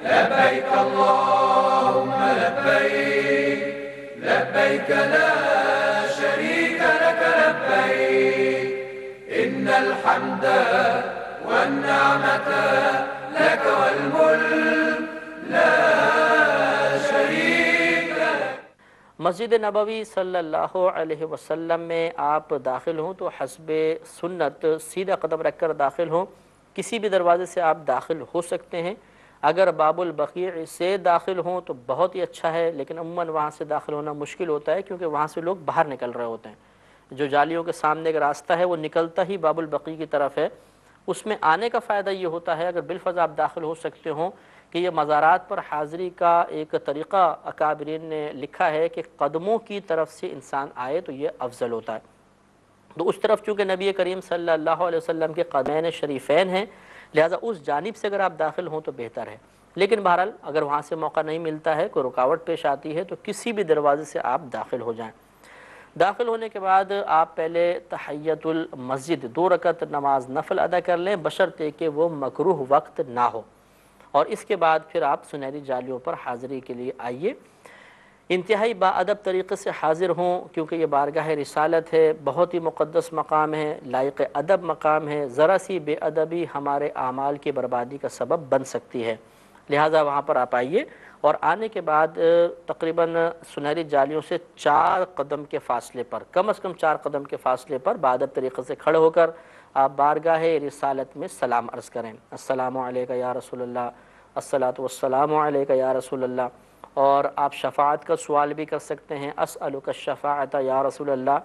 لبيك اللهم لبيك لبيك لا شريك لك لبيك إن الحمد والنعمة لك والملك لا شريك لك۔ مسجد نبوی صلی اللہ علیہ وسلم میں آپ داخل ہوں تو حسب سنت سیدھا قدم رکھ کر داخل ہوں، کسی بھی دروازے سے آپ داخل ہو سکتے ہیں۔ اگر باب البقیع سے داخل ہوں تو بہت ہی اچھا ہے، لیکن عموماً وہاں سے داخل ہونا مشکل ہوتا ہے کیونکہ وہاں سے لوگ باہر نکل رہے ہوتے ہیں۔ جو جالیوں کے سامنے ایک راستہ ہے وہ نکلتا ہی باب البقیع کی طرف ہے، اس میں آنے کا فائدہ یہ ہوتا ہے اگر بالفضل آپ داخل ہو سکتے ہوں کہ یہ مزارات پر حاضری کا ایک طریقہ اکابرین نے لکھا ہے کہ قدموں کی طرف سے انسان آئے تو یہ افضل ہوتا ہے۔ تو اس طرف چونکہ نبی کریم صلی اللہ علیہ وسلم کے قدمین شریفین ہیں، لہٰذا اس جانب سے اگر آپ داخل ہوں تو بہتر ہے، لیکن بہرحال اگر وہاں سے موقع نہیں ملتا ہے، کوئی رکاوٹ پیش آتی ہے تو کسی بھی دروازے سے آپ داخل ہو جائیں۔ داخل ہونے کے بعد آپ پہلے تحیت المسجد 2 رکعت نماز نفل ادا کر لیں، بشرطے کہ وہ مکروہ وقت نہ ہو، اور اس کے بعد پھر آپ سنہری جالیوں پر حاضری کے لیے آئیے۔ انتہائی با ادب طریقے سے حاضر ہوں کیونکہ یہ بارگاہ رسالت ہے، بہت ہی مقدس مقام ہے، لائق ادب مقام ہے، ذرا سی بے ادبی ہمارے اعمال کی بربادی کا سبب بن سکتی ہے، لہٰذا وہاں پر آپ آئیے، اور آنے کے بعد تقریباً سنہری جالیوں سے 4 قدم کے فاصلے پر، کم از کم 4 قدم کے فاصلے پر با ادب طریقے سے کھڑے ہو کر آپ بارگاہ رسالت میں سلام عرض کریں۔ السلام علیکم یا رسول اللہ، الصلاۃ والسلام علیکم یا رسول اللہ، اور آپ شفاعت کا سوال بھی کر سکتے ہیں، اسألک الشفاعۃ یا رسول اللہ۔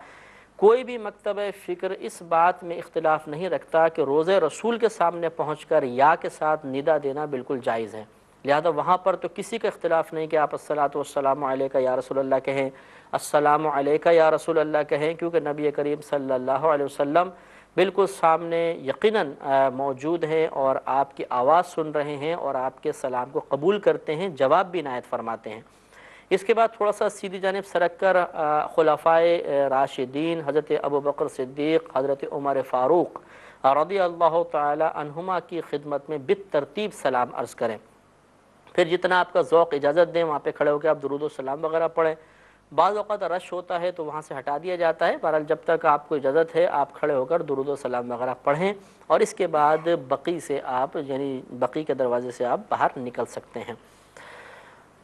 کوئی بھی مکتبہ فکر اس بات میں اختلاف نہیں رکھتا کہ روضہ رسول کے سامنے پہنچ کر یا کے ساتھ ندا دینا بالکل جائز ہے، لہذا وہاں پر تو کسی کا اختلاف نہیں کہ آپ الصلاۃ والسلام علیکم یا رسول اللہ کہیں، السلام علیکم یا رسول اللہ کہیں، کیونکہ نبی کریم صلی اللہ علیہ وسلم بالکل سامنے یقیناً موجود ہیں اور آپ کی آواز سن رہے ہیں اور آپ کے سلام کو قبول کرتے ہیں، جواب بھی عنایت فرماتے ہیں۔ اس کے بعد تھوڑا سا سیدھی جانب سرک کر خلفائے راشدین حضرت ابوبکر صدیق، حضرت عمر فاروق رضی اللہ تعالی عنہما کی خدمت میں بالترتیب سلام عرض کریں۔ پھر جتنا آپ کا ذوق اجازت دیں وہاں پہ کھڑے ہو کے آپ درود و سلام وغیرہ پڑھیں۔ بعض اوقات رش ہوتا ہے تو وہاں سے ہٹا دیا جاتا ہے، بہرحال جب تک آپ کو اجازت ہے آپ کھڑے ہو کر درود و سلام وغیرہ پڑھیں، اور اس کے بعد بقیع سے آپ یعنی بقیع کے دروازے سے آپ باہر نکل سکتے ہیں۔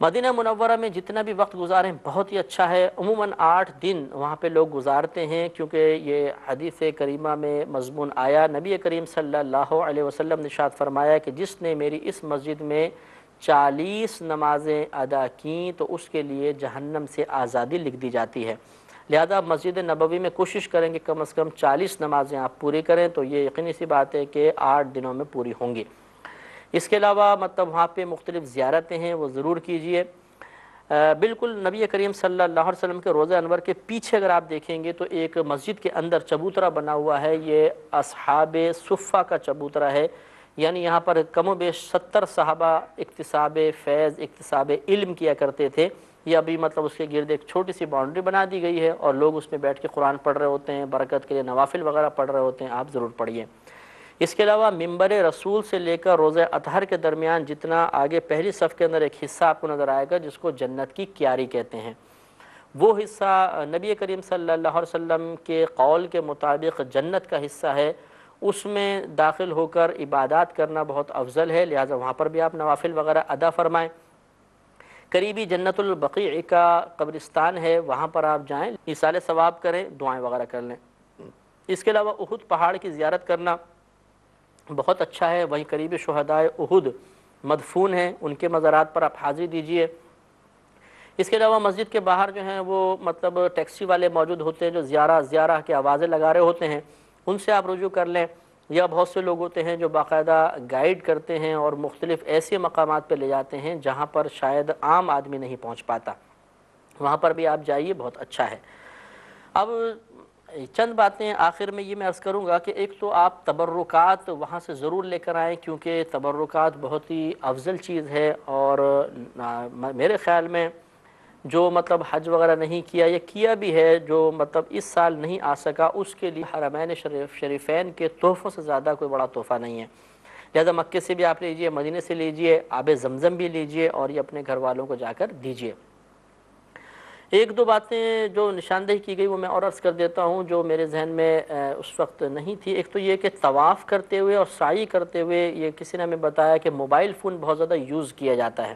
مدینہ منورہ میں جتنا بھی وقت گزاریں بہت ہی اچھا ہے، عموماً 8 دن وہاں پہ لوگ گزارتے ہیں، کیونکہ یہ حدیث کریمہ میں مضمون آیا، نبی کریم صلی اللہ علیہ وسلم نے ارشاد فرمایا کہ جس نے میری اس مسجد میں 40 نمازیں ادا کیں تو اس کے لیے جہنم سے آزادی لکھ دی جاتی ہے، لہذا مسجد نبوی میں کوشش کریں کہ کم از کم 40 نمازیں آپ پوری کریں، تو یہ یقینی سی بات ہے کہ 8 دنوں میں پوری ہوں گی۔ اس کے علاوہ مطلب وہاں پہ مختلف زیارتیں ہیں وہ ضرور کیجئے۔ بالکل نبی کریم صلی اللہ علیہ وسلم کے روضہ انور کے پیچھے اگر آپ دیکھیں گے تو ایک مسجد کے اندر چبوترا بنا ہوا ہے، یہ اصحاب صفہ کا چبوترا ہے، یعنی یہاں پر کم و بیش 70 صحابہ اکتساب فیض اکتساب علم کیا کرتے تھے، یہ ابھی مطلب اس کے گرد ایک چھوٹی سی باؤنڈری بنا دی گئی ہے اور لوگ اس میں بیٹھ کے قرآن پڑھ رہے ہوتے ہیں، برکت کے لیے نوافل وغیرہ پڑھ رہے ہوتے ہیں، آپ ضرور پڑھیے۔ اس کے علاوہ منبر رسول سے لے کر روضہ اطہر کے درمیان جتنا آگے پہلی صف کے اندر ایک حصہ آپ کو نظر آئے گا جس کو جنت کی کیاری کہتے ہیں، وہ حصہ نبی کریم صلی اللہ علیہ وسلم کے قول کے مطابق جنت کا حصہ ہے، اس میں داخل ہو کر عبادات کرنا بہت افضل ہے، لہٰذا وہاں پر بھی آپ نوافل وغیرہ ادا فرمائیں۔ قریبی جنت البقیع کا قبرستان ہے، وہاں پر آپ جائیں، ایصال ثواب کریں، دعائیں وغیرہ کر لیں۔ اس کے علاوہ احد پہاڑ کی زیارت کرنا بہت اچھا ہے، وہیں قریب شہدائے احد مدفون ہیں، ان کے مزارات پر آپ حاضری دیجئے۔ اس کے علاوہ مسجد کے باہر جو ہیں وہ مطلب ٹیکسی والے موجود ہوتے ہیں جو زیارہ کی آوازیں لگا رہے ہوتے ہیں، ان سے آپ رجوع کر لیں، یا بہت سے لوگ ہوتے ہیں جو باقاعدہ گائیڈ کرتے ہیں اور مختلف ایسے مقامات پہ لے جاتے ہیں جہاں پر شاید عام آدمی نہیں پہنچ پاتا، وہاں پر بھی آپ جائیے، بہت اچھا ہے۔ اب چند باتیں آخر میں یہ میں عرض کروں گا کہ ایک تو آپ تبرکات وہاں سے ضرور لے کر آئیں، کیونکہ تبرکات بہت ہی افضل چیز ہے، اور میرے خیال میں جو مطلب حج وغیرہ نہیں کیا یا کیا بھی ہے، جو مطلب اس سال نہیں آ سکا، اس کے لیے حرمین شریفین کے تحفوں سے زیادہ کوئی بڑا تحفہ نہیں ہے، لہذا مکے سے بھی آپ لیجئے، مدینے سے لیجئے، آب زمزم بھی لیجئے اور یہ اپنے گھر والوں کو جا کر دیجئے۔ ایک دو باتیں جو نشاندہی کی گئی وہ میں اور عرض کر دیتا ہوں جو میرے ذہن میں اس وقت نہیں تھی۔ ایک تو یہ کہ طواف کرتے ہوئے اور سعی کرتے ہوئے یہ کسی نے ہمیں بتایا کہ موبائل فون بہت زیادہ یوز کیا جاتا ہے،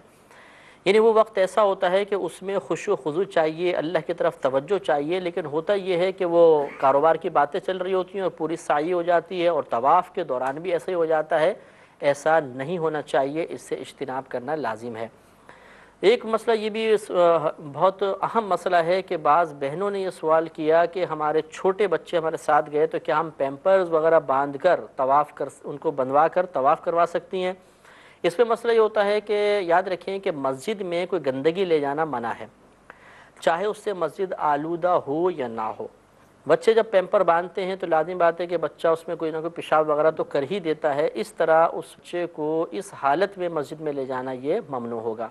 یعنی وہ وقت ایسا ہوتا ہے کہ اس میں خشوع و خضوع چاہیے، اللہ کی طرف توجہ چاہیے، لیکن ہوتا یہ ہے کہ وہ کاروبار کی باتیں چل رہی ہوتی ہیں اور پوری سعی ہو جاتی ہے، اور طواف کے دوران بھی ایسا ہی ہو جاتا ہے۔ ایسا نہیں ہونا چاہیے، اس سے اجتناب کرنا لازم ہے۔ ایک مسئلہ یہ بھی بہت اہم مسئلہ ہے کہ بعض بہنوں نے یہ سوال کیا کہ ہمارے چھوٹے بچے ہمارے ساتھ گئے تو کیا ہم پیمپرز وغیرہ باندھ کر طواف کر ان کو بندھوا کر طواف کروا سکتی ہیں؟ اس پہ مسئلہ یہ ہوتا ہے کہ یاد رکھیں کہ مسجد میں کوئی گندگی لے جانا منع ہے، چاہے اس سے مسجد آلودہ ہو یا نہ ہو۔ بچے جب پیمپر باندھتے ہیں تو لازم بات ہے کہ بچہ اس میں کوئی نہ کوئی پیشاب وغیرہ تو کر ہی دیتا ہے، اس طرح اس بچے کو اس حالت میں مسجد میں لے جانا یہ ممنوع ہوگا۔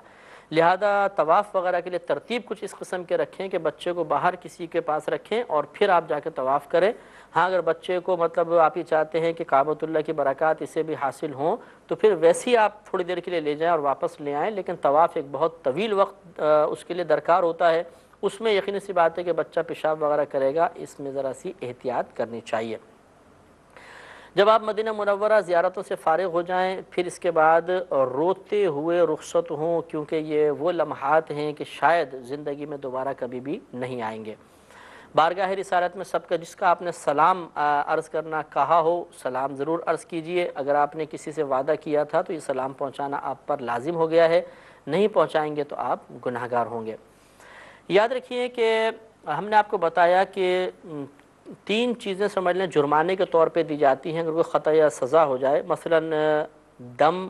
لہذا طواف وغیرہ کے لیے ترتیب کچھ اس قسم کے رکھیں کہ بچے کو باہر کسی کے پاس رکھیں اور پھر آپ جا کے طواف کریں۔ ہاں اگر بچے کو آپ ہی چاہتے ہیں کہ کعبۃ اللہ کی برکات اسے بھی حاصل ہوں تو پھر ویسے ہی آپ تھوڑی دیر کے لیے لے جائیں اور واپس لے آئیں، لیکن طواف ایک بہت طویل وقت اس کے لیے درکار ہوتا ہے، اس میں یقینی سی بات ہے کہ بچہ پیشاب وغیرہ کرے گا، اس میں ذرا سی احتیاط کرنی چاہیے۔ جب آپ مدینہ منورہ زیارتوں سے فارغ ہو جائیں پھر اس کے بعد روتے ہوئے رخصت ہوں، کیونکہ یہ وہ لمحات ہیں کہ شاید زندگی میں دوبارہ کبھی بھی نہیں آئیں گے۔ بارگاہ رسالت میں سب کا جس کا آپ نے سلام عرض کرنا کہا ہو، سلام ضرور عرض کیجئے۔ اگر آپ نے کسی سے وعدہ کیا تھا تو یہ سلام پہنچانا آپ پر لازم ہو گیا ہے، نہیں پہنچائیں گے تو آپ گناہگار ہوں گے۔ یاد رکھیے کہ ہم نے آپ کو بتایا کہ 3 چیزیں سمجھ لیں جرمانے کے طور پہ دی جاتی ہیں اگر کوئی خطا یا سزا ہو جائے، مثلا دم،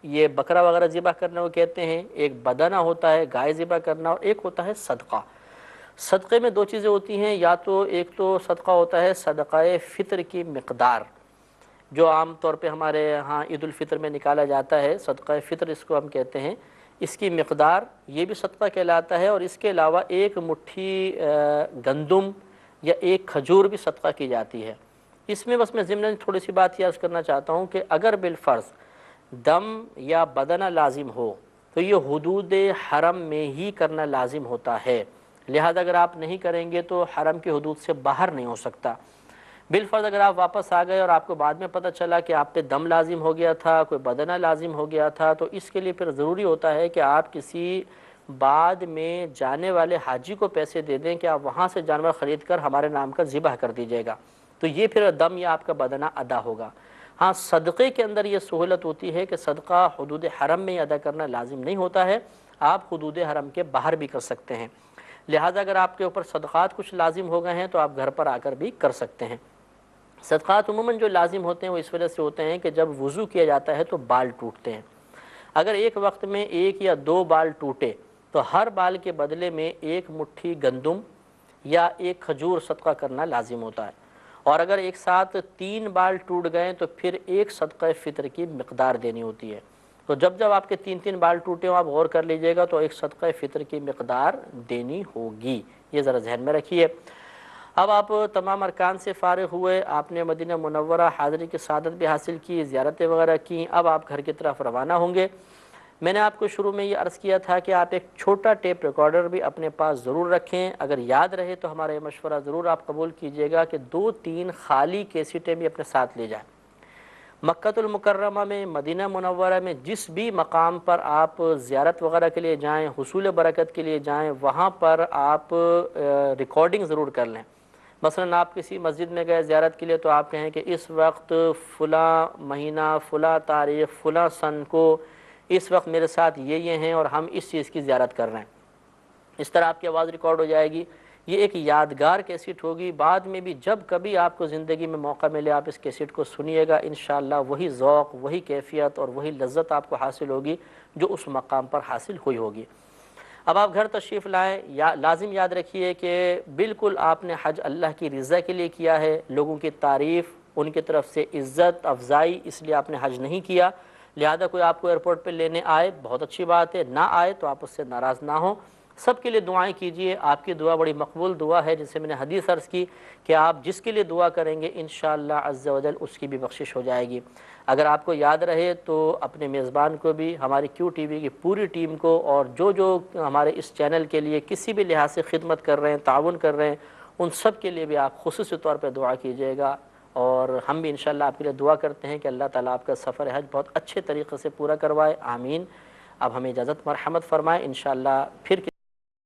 یہ بکرا وغیرہ ذبح کرنے کو کہتے ہیں، ایک بدنہ ہوتا ہے گائے ذبح کرنا، اور ایک ہوتا ہے صدقہ۔ صدقے میں 2 چیزیں ہوتی ہیں، یا تو ایک تو صدقہ ہوتا ہے صدقہ فطر کی مقدار، جو عام طور پہ ہمارے ہاں عید الفطر میں نکالا جاتا ہے، صدقہ فطر اس کو ہم کہتے ہیں، اس کی مقدار یہ بھی صدقہ کہلاتا ہے، اور اس کے علاوہ 1 مٹھی گندم یا 1 کھجور بھی صدقہ کی جاتی ہے۔ اس میں بس میں ضمن تھوڑی سی بات یہ عرض کرنا چاہتا ہوں کہ اگر بالفرض دم یا بدنہ لازم ہو تو یہ حدود حرم میں ہی کرنا لازم ہوتا ہے، لہذا اگر آپ نہیں کریں گے تو حرم کی حدود سے باہر نہیں ہو سکتا۔ بالفرض اگر آپ واپس آ گئے اور آپ کو بعد میں پتہ چلا کہ آپ پہ دم لازم ہو گیا تھا، کوئی بدنہ لازم ہو گیا تھا، تو اس کے لیے پھر ضروری ہوتا ہے کہ آپ کسی بعد میں جانے والے حاجی کو پیسے دے دیں کہ آپ وہاں سے جانور خرید کر ہمارے نام کا ذبح کر دیجیے گا، تو یہ پھر دم یا آپ کا بدنہ ادا ہوگا۔ ہاں صدقے کے اندر یہ سہولت ہوتی ہے کہ صدقہ حدود حرم میں ادا کرنا لازم نہیں ہوتا ہے، آپ حدود حرم کے باہر بھی کر سکتے ہیں، لہذا اگر آپ کے اوپر صدقات کچھ لازم ہو گئے ہیں تو آپ گھر پر آ کر بھی کر سکتے ہیں۔ صدقات عموماً جو لازم ہوتے ہیں وہ اس وجہ سے ہوتے ہیں کہ جب وضو کیا جاتا ہے تو بال ٹوٹتے ہیں، اگر ایک وقت میں 1 یا 2 بال ٹوٹے تو ہر بال کے بدلے میں 1 مٹھی گندم یا 1 کھجور صدقہ کرنا لازم ہوتا ہے، اور اگر ایک ساتھ 3 بال ٹوٹ گئے تو پھر 1 صدقہ فطر کی مقدار دینی ہوتی ہے۔ تو جب آپ کے 3 بال ٹوٹے ہوں آپ غور کر لیجئے گا تو 1 صدقہ فطر کی مقدار دینی ہوگی، یہ ذرا ذہن میں رکھیے۔ اب آپ تمام ارکان سے فارغ ہوئے، آپ نے مدینہ منورہ حاضری کی سعادت بھی حاصل کی، زیارتیں وغیرہ کی، اب آپ گھر کی طرف روانہ ہوں گے۔ میں نے آپ کو شروع میں یہ عرض کیا تھا کہ آپ ایک چھوٹا ٹیپ ریکارڈر بھی اپنے پاس ضرور رکھیں، اگر یاد رہے تو ہمارا یہ مشورہ ضرور آپ قبول کیجئے گا کہ 2-3 خالی کیسٹیں بھی اپنے ساتھ لے جائیں۔ مکہ المکرمہ میں، مدینہ منورہ میں جس بھی مقام پر آپ زیارت وغیرہ کے لیے جائیں، حصول برکت کے لیے جائیں، وہاں پر آپ ریکارڈنگ ضرور کر لیں۔ مثلا آپ کسی مسجد میں گئے زیارت کے لیے تو آپ کہیں کہ اس وقت فلاں مہینہ، فلاں تاریخ، فلاں سن کو اس وقت میرے ساتھ یہ ہیں اور ہم اس چیز کی زیارت کر رہے ہیں، اس طرح آپ کی آواز ریکارڈ ہو جائے گی۔ یہ ایک یادگار کیسٹ ہوگی، بعد میں بھی جب کبھی آپ کو زندگی میں موقع ملے آپ اس کیسٹ کو سنیے گا، انشاءاللہ وہی ذوق، وہی کیفیت اور وہی لذت آپ کو حاصل ہوگی جو اس مقام پر حاصل ہوئی ہوگی۔ اب آپ گھر تشریف لائیں، لازم یاد رکھیے کہ بالکل آپ نے حج اللہ کی رضا کے لیے کیا ہے، لوگوں کی تعریف، ان کی طرف سے عزت افزائی، اس لیے آپ نے حج نہیں کیا، لہذا کوئی آپ کو ایئرپورٹ پہ لینے آئے بہت اچھی بات ہے، نہ آئے تو آپ اس سے ناراض نہ ہوں، سب کے لیے دعائیں کیجئے. آپ کی دعا بڑی مقبول دعا ہے، جسے میں نے حدیث عرض کی کہ آپ جس کے لیے دعا کریں گے انشاءاللہ عز و جل اس کی بھی بخشش ہو جائے گی. اگر آپ کو یاد رہے تو اپنے میزبان کو بھی، ہماری کیو ٹی وی کی پوری ٹیم کو، اور جو ہمارے اس چینل کے لیے کسی بھی لحاظ سے خدمت کر رہے ہیں، تعاون کر رہے ہیں، ان سب کے لیے بھی آپ خصوصی طور پہ دعا کیجیے گا. اور ہم بھی انشاءاللہ آپ کے لیے دعا کرتے ہیں کہ اللہ تعالیٰ آپ کا سفر حج بہت اچھے طریقے سے پورا کروائے. آمین. اب ہمیں اجازت مرحمت فرمائے. انشاءاللہ پھر